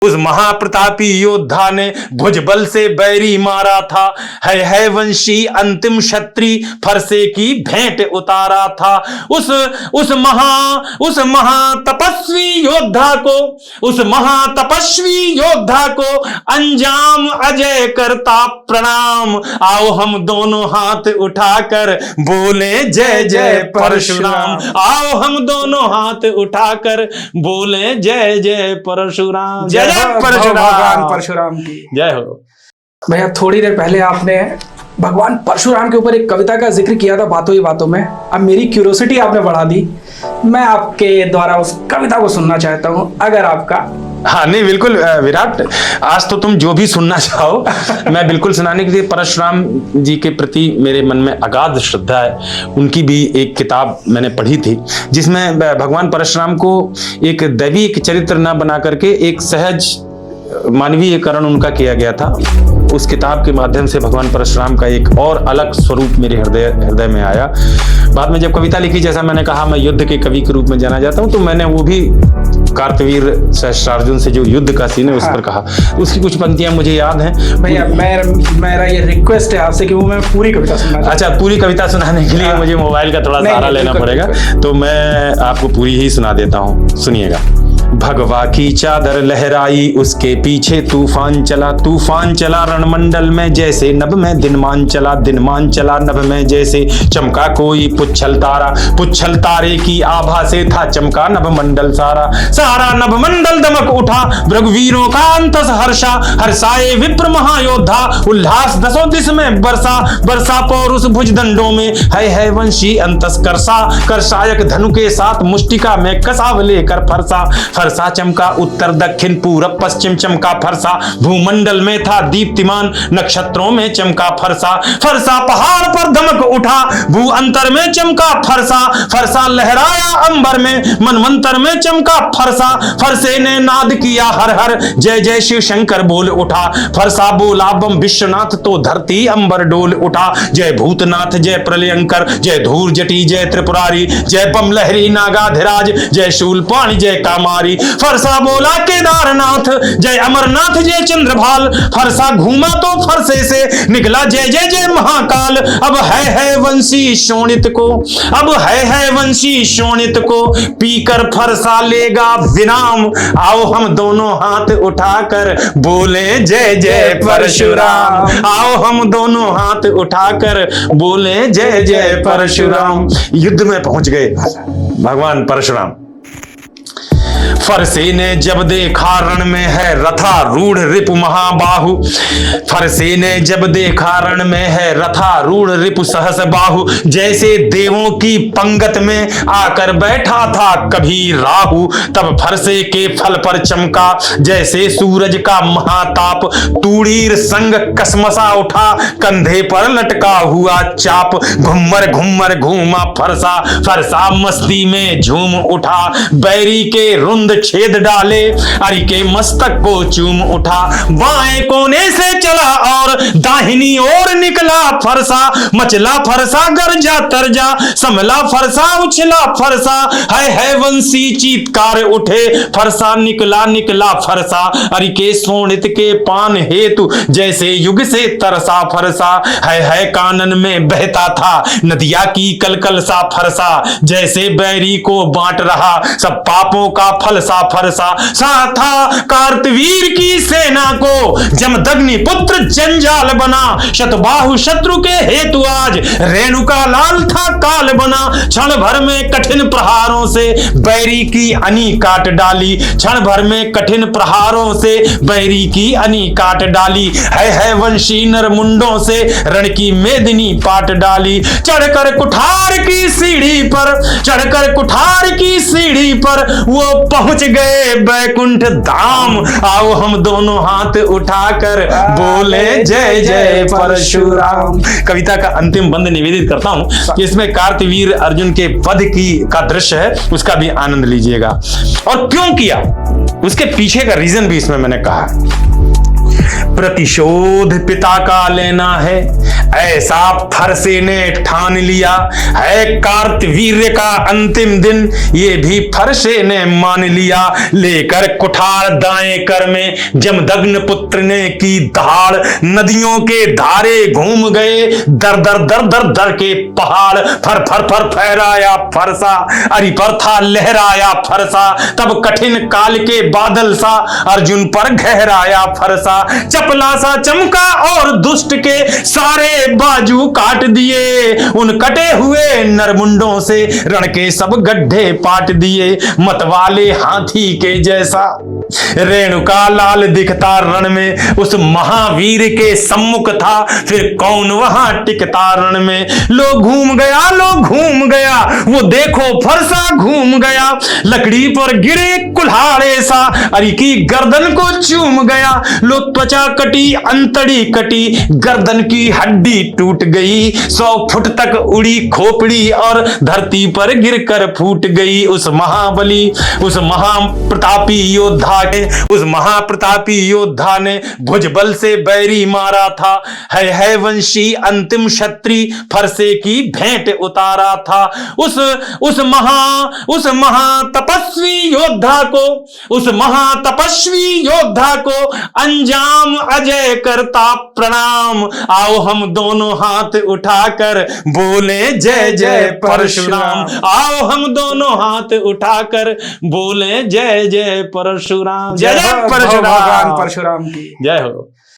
उस महाप्रतापी योद्धा ने भुजबल से बैरी मारा था, है वंशी अंतिम क्षत्रि फरसे की भेंट उतारा था। उस महातपस्वी योद्धा को अंजाम अजय करता प्रणाम। आओ हम दोनों हाथ उठाकर बोले जय जय परशुराम। आओ हम दोनों हाथ उठाकर बोले जय जय परशुराम। जय भगवान परशुराम की जय हो। भैया थोड़ी देर पहले आपने भगवान परशुराम के ऊपर एक कविता का जिक्र किया था बातों ही बातों में। अब मेरी क्यूरियोसिटी आपने बढ़ा दी, मैं आपके द्वारा उस कविता को सुनना चाहता हूँ, अगर आपका। हाँ नहीं बिल्कुल विराट, आज तो तुम जो भी सुनना चाहो मैं बिल्कुल सुनाने के लिए। परशुराम जी के प्रति मेरे मन में अगाध श्रद्धा है। उनकी भी एक किताब मैंने पढ़ी थी जिसमें भगवान परशुराम को एक दैवी चरित्र न बना करके एक सहज मानवीयकरण उनका किया गया था। उस किताब के माध्यम से भगवान परशुराम का एक और अलग स्वरूप मेरे हृदय में आया। बाद में जब कविता लिखी, जैसा मैंने कहा मैं युद्ध के कवि के रूप में जाना जाता हूं, तो मैंने वो भी कार्तवीर सहस्त्रार्जुन से जो युद्ध का सीन है उस पर कहा। उसकी कुछ पंक्तियां मुझे याद हैं। भैया मेरा ये रिक्वेस्ट है आपसे कि वो मैं पूरी कविता सुनना। अच्छा, पूरी कविता सुनाने के लिए मुझे मोबाइल का थोड़ा सहारा लेना पड़ेगा, तो मैं आपको पूरी ही सुना देता हूँ, सुनिएगा। भगवा की चादर लहराई, उसके पीछे तूफान चला रणमंडल में जैसे नभ में दिनमान चला नभ में जैसे चमका कोई पुच्छल तारे की आभा से था चमका नभ मंडल सारा नभ मंडल दमक उठा, रघुवीरों का अंतस हर्षाए विप्र महायोद्धा, उल्लास दसों दिश में बरसा पौरुष भुज दंडों में है वंशी अंतस करसायक धनु के साथ मुष्टिका में कसाव लेकर फरसा चमका उत्तर दक्षिण पूरब पश्चिम चमका फरसा, भूमंडल में था दीप्तिमान नक्षत्रों में चमका फरसा पहाड़ पर धमक उठा, भू अंतर में चमका फरसा लहराया अंबर में मनवंतर में चमका फरसे ने नाद किया हर हर जय जय शिव शंकर बोल उठा, फरसा बोला बम विश्वनाथ तो धरती अंबर डोल उठा, जय भूतनाथ जय प्रलयंकर जय धूर जटी जय त्रिपुरारी जय बम लहरी नागाधिराज जय शूलपाणी जय कामारी, फरसा बोला केदारनाथ जय अमरनाथ जय चंद्रभाल, फरसा घूमा तो फरसे से निकला जय जय जय महाकाल। अब है वंशी शोणित को पीकर फरसा लेगा विराम, आओ हम दोनों हाथ उठाकर बोले जय जय परशुराम। आओ हम दोनों हाथ उठाकर बोले जय जय परशुराम। युद्ध में पहुंच गए भगवान परशुराम। फरसे ने जब देखा रण में है रथारूढ़ रिपु महाबाहु, फरसे ने जब देखा रण में है रथारूढ़ रिपु सहस बाहु, जैसे देवों की पंगत में आकर बैठा था कभी राहु, तब फरसे के फल पर चमका जैसे सूरज का महाताप, तूड़ीर संग कसमसा उठा कंधे पर लटका हुआ चाप, घुम्मर घुम्मर घूमा फरसा मस्ती में झूम उठा, बैरी के रुंद छेद डाले अरि के मस्तक को चूम उठा, बाएं कोने से चला और दाहिनी ओर निकला फरसा, मचला फरसा गरजा तरजा समला फरसा उछला फरसा, है वंशी चीत्कार उठे फरसा निकला फरसा, अरि के सोनित के पान हेतु जैसे युग से तरसा फरसा, है कानन में बहता था नदिया की कलकल सा फरसा, जैसे बैरी को बांट रहा सब पापों का फल सा फरसा, था कार्तवीर की सेना को जमदग्नि पुत्र जंजाल बना, शतबाहु शत्रु के हेतु आज रेणुका लाल था काल बना, क्षण भर में कठिन प्रहारों से बैरी की अनी काट डाली, क्षण भर में कठिन प्रहारों से बैरी की अनी काट डाली, है वंशी नर मुंडों से रण की मेदिनी पाट डाली, चढ़कर कुठार की सीढ़ी पर वो पहुंच गए बैकुंठ धाम, आओ हम दोनों हाथ उठाकर बोले जय जय परशुराम। कविता का अंतिम बंद निवेदित करता हूं कि इसमें कार्तवीर अर्जुन के वध का दृश्य है, उसका भी आनंद लीजिएगा। और क्यों किया उसके पीछे का रीजन भी इसमें मैंने कहा। प्रतिशोध पिता का लेना है, ऐसा फरसे ने ठान लिया है। कार्तवीर्य का अंतिम दिन ये भी फरसे ने मान लिया। लेकर कुठार दाएं कर में जमदग्न पुत्र ने की दहाड़, नदियों के धारे घूम गए दर दर दर दर दर के पहाड़। फर फर फर फहराया फरसा, अरि पर था लहराया फरसा। तब कठिन काल के बादल सा अर्जुन पर गहराया फरसा। चपला सा चमका और दुष्ट के सारे बाजू काट दिए। उन कटे हुए नरमुंडों से रण के सब गड्ढे पाट दिए। मतवाले हाथी के जैसा रेणुका लाल दिखता रण में, उस महावीर के सम्मुख था फिर कौन वहां टिकता रण में। लो घूम गया, लो घूम गया, वो देखो फरसा घूम गया। लकड़ी पर गिरे कुल्हाड़े सा अरि की गर्दन को चूम गया। लो त्वचा कटी, अंतड़ी कटी, गर्दन की हड्डी टूट गई। 100 फुट तक उड़ी खोपड़ी और धरती पर गिरकर फूट गई। उस महाबली, उस महाप्रतापी योद्धा ने, उस महाप्रतापी योद्धा ने भुजबल से बैरी मारा था। है वंशी अंतिम क्षत्रि फरसे की भेंट उतारा था। उस महातपस्वी योद्धा को, उस महातपस्वी योद्धा को अंजाम अजय करता प्रणाम। आओ हम दोनों हाथ उठाकर बोले जय जय परशुराम। आओ हम दोनों हाथ उठाकर बोले जय जय परशुराम। जय जय भगवान परशुराम, परशुराम की जय हो।